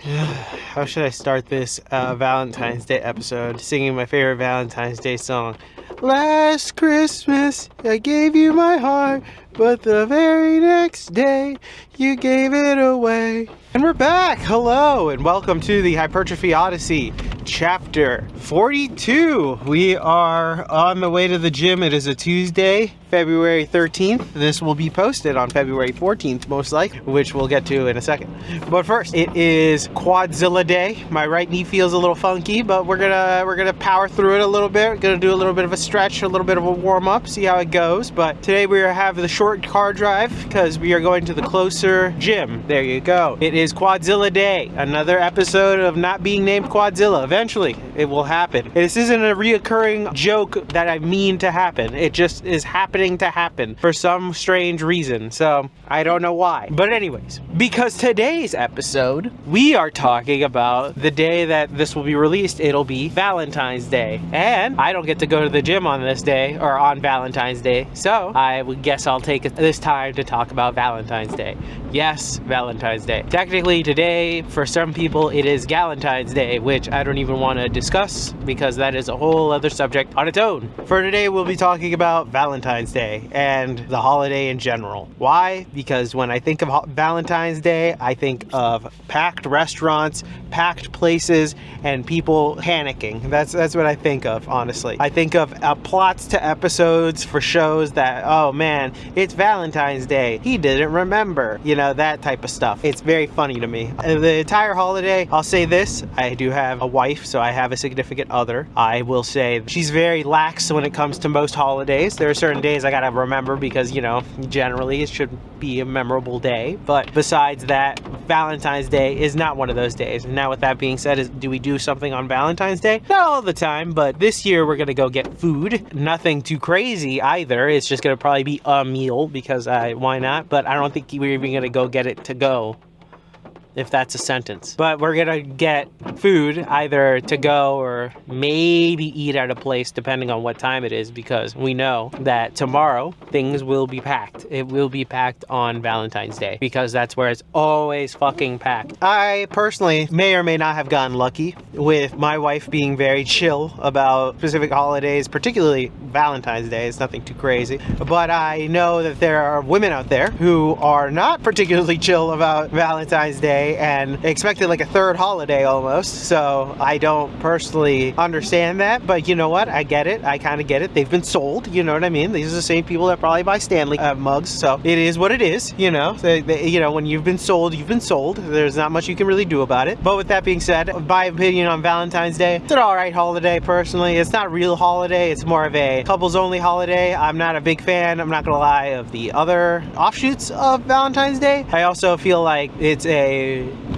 How should I start this Valentine's Day episode? Singing my favorite Valentine's Day song. Last Christmas, I gave you my heart, but the very next day, you gave it away. And we're back! Hello, and welcome to the Hypertrophy Odyssey, Chapter 42. We are on the way to the gym. It is a Tuesday, February 13th. This will be posted on February 14th, most likely, which we'll get to in a second. But first, it is Quadzilla Day. My right knee feels a little funky, but we're gonna power through it a little bit. We're gonna do a little bit of a stretch, a little bit of a warm-up, see how it goes. But today we have the short car drive because we are going to the closer gym. There you go. It is Quadzilla Day. Another episode of not being named Quadzilla. Eventually, it will happen. This isn't a reoccurring joke that I mean to happen. It just is happening to happen for some strange reason. So I don't know why. But anyways, because today's episode, we are talking about the day that this will be released. It'll be Valentine's Day. And I don't get to go to the gym on this day or on Valentine's Day. So I would guess I'll take this time to talk about Valentine's Day. Yes, Valentine's Day. Technically today, for some people, it is Galentine's Day, which I don't even want to discuss because that is a whole other subject on its own. For today, we'll be talking about Valentine's Day and the holiday in general. Why? Because when I think of Valentine's Day, I think of packed restaurants, packed places, and people panicking. That's what I think of, honestly. I think of plots to episodes for shows that, oh man, it's Valentine's Day. He didn't remember. You know, that type of stuff. It's very funny to me. The entire holiday, I'll say this, I do have a wife, so I have a significant other. I will say she's very lax when it comes to most holidays. There are certain days I gotta remember because, you know, generally it should be a memorable day. But besides that, Valentine's Day is not one of those days. Now with that being said, do we do something on Valentine's Day? Not all the time, but this year we're gonna go get food. Nothing too crazy either. It's just gonna probably be a meal because why not? But I don't think we're even gonna go get it to go, if that's a sentence. But we're gonna get food either to go or maybe eat at a place depending on what time it is, because we know that tomorrow things will be packed. It will be packed on Valentine's Day because that's where it's always fucking packed. I personally may or may not have gotten lucky with my wife being very chill about specific holidays, particularly Valentine's Day. It's nothing too crazy. But I know that there are women out there who are not particularly chill about Valentine's Day and expect it like a third holiday almost. So I don't personally understand that, but you know what? I get it. I kind of get it. They've been sold, you know what I mean? These are the same people that probably buy Stanley mugs, so it is what it is, you know? You know, when you've been sold, you've been sold. There's not much you can really do about it. But with that being said, my opinion on Valentine's Day, it's an alright holiday personally. It's not a real holiday. It's more of a couples only holiday. I'm not a big fan, I'm not gonna lie, of the other offshoots of Valentine's Day. I also feel like it's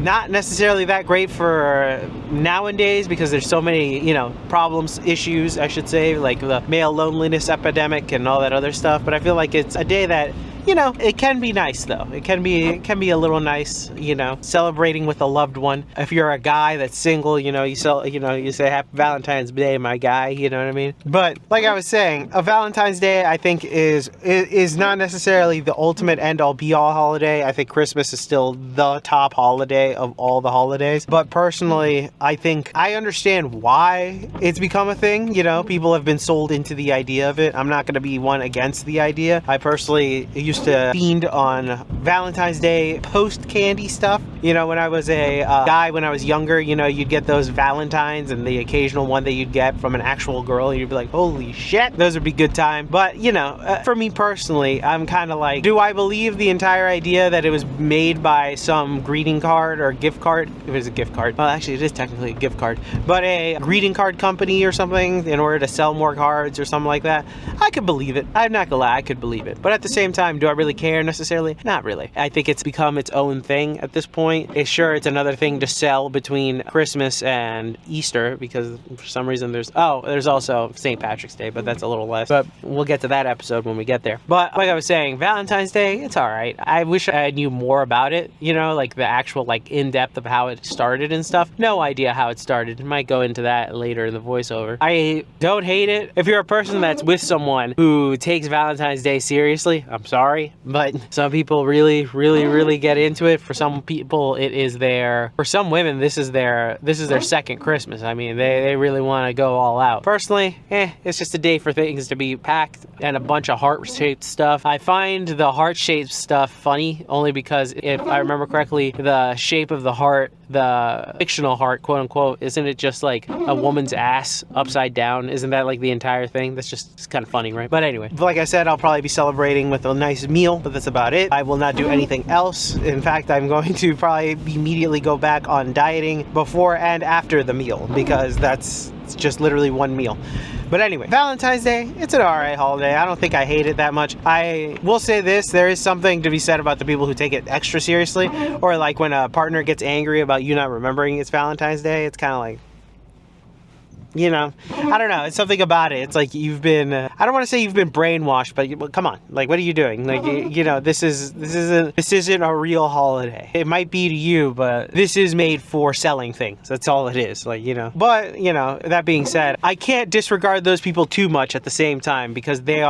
not necessarily that great for nowadays because there's so many, you know, problems, issues, I should say, like the male loneliness epidemic and all that other stuff. But I feel like it's a day that, you know, it can be nice though. It can be a little nice, you know, celebrating with a loved one. If you're a guy that's single, you know, you say Happy Valentine's Day, my guy, you know what I mean? But like I was saying, a Valentine's Day I think is not necessarily the ultimate end all be all holiday. I think Christmas is still the top holiday of all the holidays. But personally, I think I understand why it's become a thing. You know, people have been sold into the idea of it. I'm not going to be one against the idea. I personally used to fiend on Valentine's Day post candy stuff. You know, when I was a guy, when I was younger, you know, you'd get those Valentines and the occasional one that you'd get from an actual girl, and you'd be like, holy shit, those would be good time. But, you know, for me personally, I'm kind of like, do I believe the entire idea that it was made by some greeting card or gift card? It was a gift card. Well, actually, it is technically a gift card, but a greeting card company or something in order to sell more cards or something like that. I could believe it. I'm not gonna lie, I could believe it. But at the same time, do I really care necessarily? Not really. I think it's become its own thing at this point. It's another thing to sell between Christmas and Easter because for some reason there's also St. Patrick's Day, but that's a little less. But we'll get to that episode when we get there. But like I was saying, Valentine's Day, it's all right. I wish I knew more about it, you know, like the actual like in-depth of how it started and stuff. No idea how it started. I might go into that later in the voiceover. I don't hate it. If you're a person that's with someone who takes Valentine's Day seriously, I'm sorry. sorry, but some people really get into it. For some people, it is for some women, this is their second Christmas. I mean, they really want to go all out. Personally, it's just a day for things to be packed and a bunch of heart-shaped stuff. I find the heart-shaped stuff funny only because, if I remember correctly, the shape of the heart, the fictional heart, quote unquote, isn't it just like a woman's ass upside down? Isn't that like the entire thing? That's just, it's kind of funny, right? But anyway, like I said, I'll probably be celebrating with a nice meal, but that's about it. I will not do anything else. In fact, I'm going to probably immediately go back on dieting before and after the meal, because it's just literally one meal. But anyway, Valentine's Day, it's an alright holiday. I don't think I hate it that much. I will say this, there is something to be said about the people who take it extra seriously, or like when a partner gets angry about you not remembering it's Valentine's Day. It's kind of like, you know, I don't know, it's something about it. It's like you've been, I don't want to say you've been brainwashed, but come on, like, what are you doing? Like, you know, this isn't a real holiday. It might be to you, but this is made for selling things. That's all it is, like, you know. But, you know, that being said, I can't disregard those people too much at the same time, because they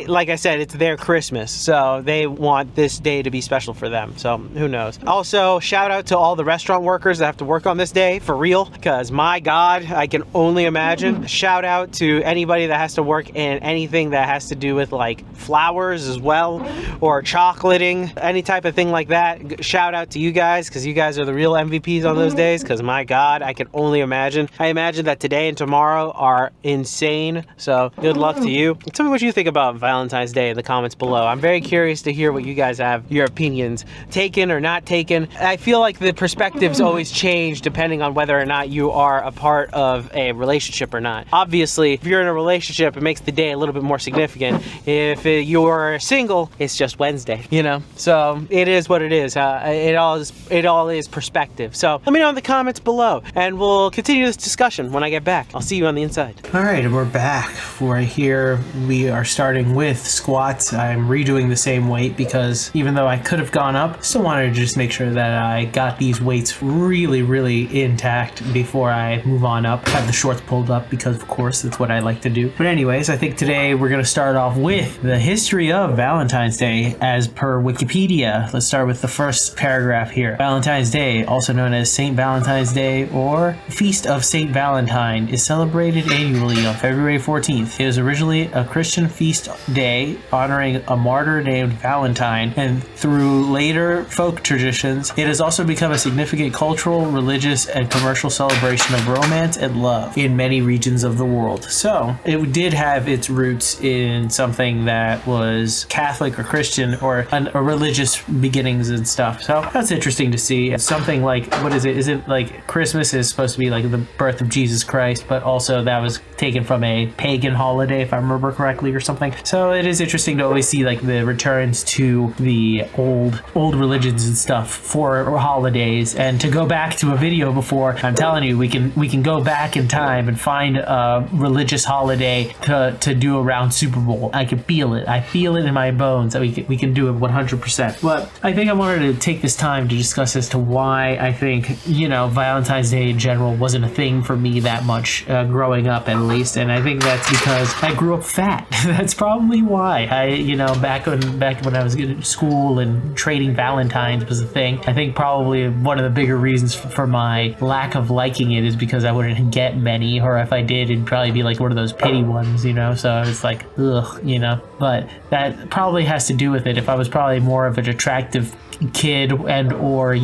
like I said, it's their Christmas, so they want this day to be special for them. So who knows? Also, shout out to all the restaurant workers that have to work on this day for real, because my God, I can only imagine. Shout out to anybody that has to work in anything that has to do with like flowers as well, or chocolating, any type of thing like that. Shout out to you guys, because you guys are the real MVPs on those days, because my God, I can only imagine. I imagine that today and tomorrow are insane, so good luck to you. Tell me what you think about Valentine's Day in the comments below. I'm very curious to hear what you guys have, your opinions, taken or not taken. I feel like the perspectives always change depending on whether or not you are a part of a relationship or not. Obviously, if you're in a relationship, it makes the day a little bit more significant. If you're single, it's just Wednesday, you know? So it is what it is. It all is perspective. So let me know in the comments below, and we'll continue this discussion when I get back. I'll see you on the inside. All right, and we're back. Right here, we are starting with squats. I'm redoing the same weight because even though I could have gone up, still wanted to just make sure that I got these weights really intact before I move on up. Have the shorts pulled up because, of course, that's what I like to do. But anyways, I think today we're going to start off with the history of Valentine's Day as per Wikipedia. Let's start with the first paragraph here. Valentine's Day, also known as St. Valentine's Day or Feast of St. Valentine, is celebrated annually on February 14th. It was originally a Christian feast day honoring a martyr named Valentine, and through later folk traditions, it has also become a significant cultural, religious, and commercial celebration of romance and love in many regions of the world. So it did have its roots in something that was Catholic or Christian or a religious beginnings and stuff. So that's interesting to see. Something like, what is it? Is it like Christmas is supposed to be like the birth of Jesus Christ, but also that was taken from a pagan holiday, if I remember correctly, or something. So it is interesting to always see like the returns to the old religions and stuff for holidays. And to go back to a video before, I'm telling you, we can go back in time and find a religious holiday to do around Super Bowl. I can feel it. I feel it in my bones that we can do it 100%. But I think I wanted to take this time to discuss as to why I think, you know, Valentine's Day in general wasn't a thing for me that much growing up, at least. And I think that's because I grew up fat. That's probably why. Back when I was in school and trading Valentines was a thing, I think probably one of the bigger reasons for my lack of liking it is because I wouldn't get many, or if I did, it'd probably be like one of those pity ones, you know? So it's like, ugh, you know? But that probably has to do with it. If I was probably more of an attractive kid and or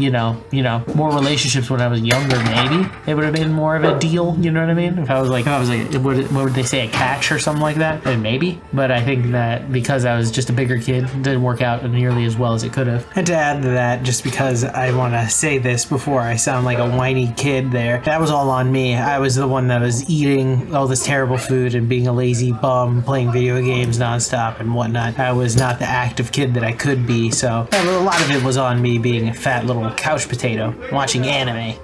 more relationships when I was younger, maybe it would have been more of a deal, you know what I mean? If I was like what would they say, a catch or something like that, then maybe. But I think that because I was just a bigger kid, it didn't work out nearly as well as it could have. And to add to that, just because I want to say this before I sound like a whiny kid there, that was all on me. I was the one that was eating all this terrible food and being a lazy bum, playing video games nonstop and whatnot. I was not the active kid that I could be, so a lot of it was on me being a fat little couch potato watching anime.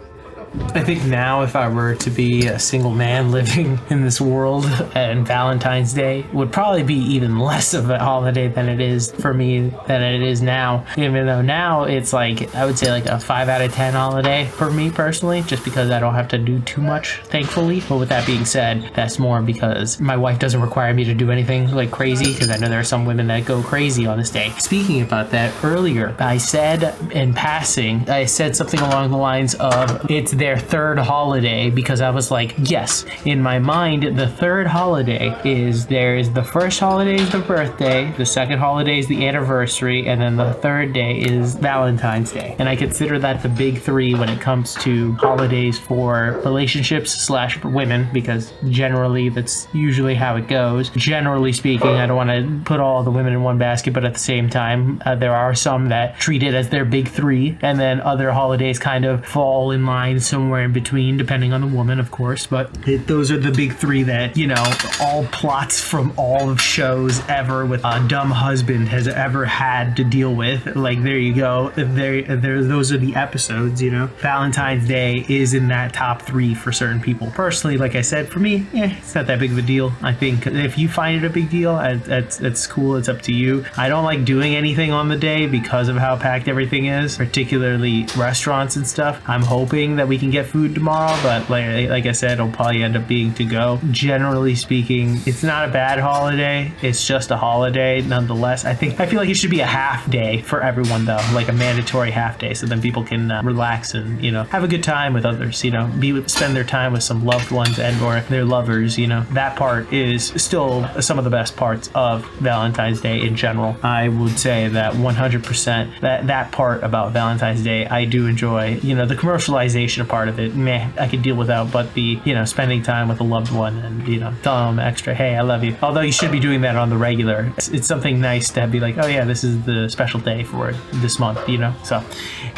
I think now if I were to be a single man living in this world, and Valentine's Day would probably be even less of a holiday than it is for me than it is now. Even though now it's like, I would say like a 5 out of 10 holiday for me personally, just because I don't have to do too much, thankfully. But with that being said, that's more because my wife doesn't require me to do anything like crazy, because I know there are some women that go crazy on this day. Speaking about that, earlier I said in passing, I said something along the lines of it's their third holiday, because I was like, yes, in my mind the third holiday is, there's the first holiday is the birthday, the second holiday is the anniversary, and then the third day is Valentine's Day. And I consider that the big three when it comes to holidays for relationships slash women, because generally that's usually how it goes. Generally speaking, I don't want to put all the women in one basket, but at the same time, there are some that treat it as their big three, and then other holidays kind of fall in line somewhere in between, depending on the woman, of course. But those are the big three that, you know, all plots from all of shows ever with a dumb husband has ever had to deal with. Like, there you go. Those are the episodes, you know. Valentine's Day is in that top three for certain people. Personally, like I said, for me, it's not that big of a deal. I think if you find it a big deal, it's cool. It's up to you. I don't like doing anything on the day because of how packed everything is, particularly restaurants and stuff. I'm hoping that we can get food tomorrow, but like I said, it'll probably end up being to go. Generally speaking, it's not a bad holiday. It's just a holiday nonetheless. I feel like it should be a half day for everyone though, like a mandatory half day, so then people can relax and, you know, have a good time with others, you know, spend their time with some loved ones and or their lovers, you know. That part is still some of the best parts of Valentine's Day in general. I would say that 100% that part about Valentine's Day I do enjoy. You know, the commercialization part of it, I could deal without, but the, you know, spending time with a loved one and, you know, tell them extra, hey, I love you. Although you should be doing that on the regular. It's something nice to be like, oh yeah, this is the special day for this month, you know. So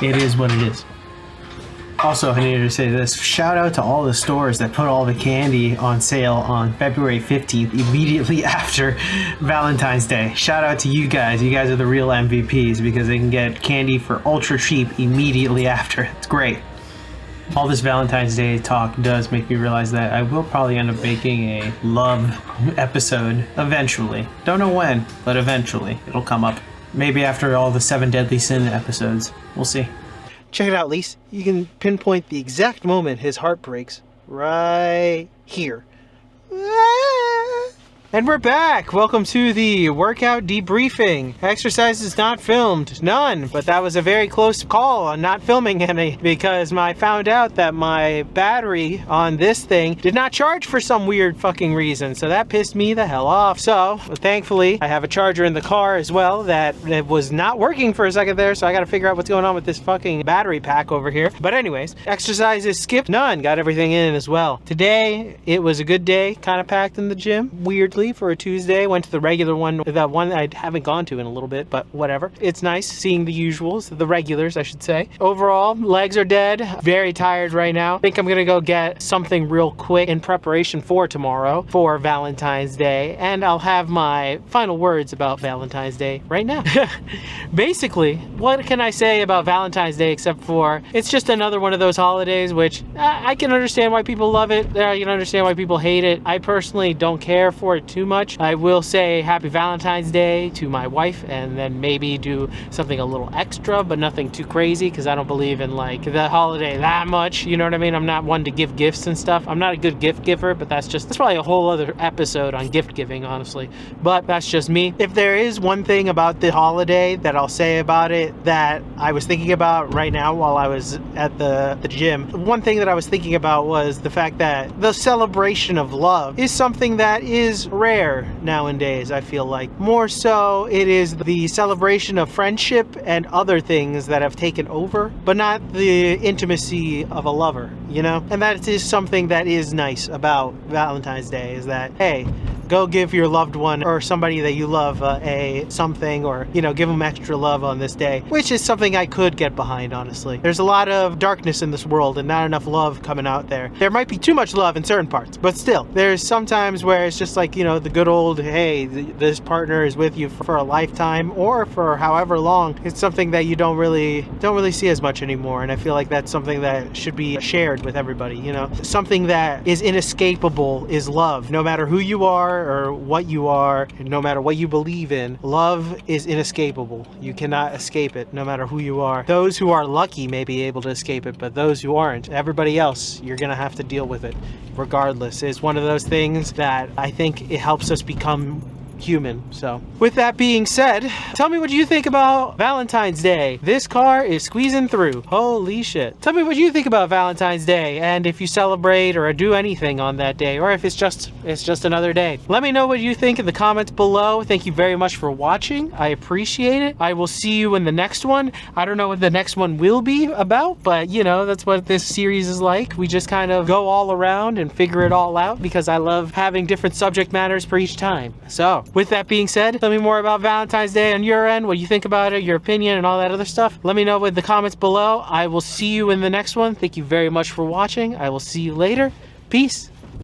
it is what it is. Also, I needed to say this. Shout out to all the stores that put all the candy on sale on February 15th, immediately after Valentine's Day. Shout out to you guys. You guys are the real MVPs, because they can get candy for ultra cheap immediately after. It's great. All this Valentine's Day talk does make me realize that I will probably end up making a love episode eventually. Don't know when, but eventually it'll come up. Maybe after all the 7 Deadly Sin episodes. We'll see. Check it out, Lise. You can pinpoint the exact moment his heart breaks. Right here. And we're back! Welcome to the workout debriefing. Exercises not filmed. None. But that was a very close call on not filming any, because I found out that my battery on this thing did not charge for some weird fucking reason. So that pissed me the hell off. So, thankfully, I have a charger in the car as well that it was not working for a second there, so I gotta figure out what's going on with this fucking battery pack over here. But anyways, exercises skipped. None. Got everything in as well. Today, it was a good day. Kind of packed in the gym. Weirdly. For a Tuesday, went to the regular one, that one I haven't gone to in a little bit, but whatever. It's nice seeing the usuals, the regulars, I should say. Overall, legs are dead. Very tired right now. I think I'm gonna go get something real quick in preparation for tomorrow, for Valentine's Day, and I'll have my final words about Valentine's Day right now. Basically, what can I say about Valentine's Day except for it's just another one of those holidays which I can understand why people love it. I can understand why people hate it. I personally don't care for it too much. I will say happy Valentine's Day to my wife, and then maybe do something a little extra, but nothing too crazy, because I don't believe in like the holiday that much, you know what I mean? I'm not one to give gifts and stuff. I'm not a good gift giver, but that's probably a whole other episode on gift giving, honestly. But that's just me. If there is one thing about the holiday that I'll say about it that I was thinking about right now while I was at the gym, one thing that I was thinking about was the fact that the celebration of love is something that is rare nowadays. I feel like more so it is the celebration of friendship and other things that have taken over, but not the intimacy of a lover, you know? And that is something that is nice about Valentine's Day, is that, hey, go give your loved one or somebody that you love a something, or, you know, give them extra love on this day, which is something I could get behind, honestly. There's a lot of darkness in this world and not enough love coming out there. There might be too much love in certain parts, but still, there's sometimes where it's just like, you know, the good old, hey, this partner is with you for a lifetime or for however long. It's something that you don't really see as much anymore, and I feel like that's something that should be shared with everybody, you know. Something that is inescapable is love. No matter who you are or what you are, and no matter what you believe in, love is inescapable. You cannot escape it, no matter who you are. Those who are lucky may be able to escape it, but those who aren't, everybody else, you're gonna have to deal with it regardless. It's one of those things that I think it helps us become human. So with that being said, tell me what you think about Valentine's Day. This car is squeezing through. Holy shit. Tell me what you think about Valentine's Day, and if you celebrate or do anything on that day, or if it's just another day. Let me know what you think in the comments below. Thank you very much for watching. I appreciate it. I will see you in the next one. I don't know what the next one will be about, but you know, that's what this series is like. We just kind of go all around and figure it all out, because I love having different subject matters for each time. So with that being said, tell me more about Valentine's Day on your end, what you think about it, your opinion, and all that other stuff. Let me know in the comments below. I will see you in the next one. Thank you very much for watching. I will see you later. Peace.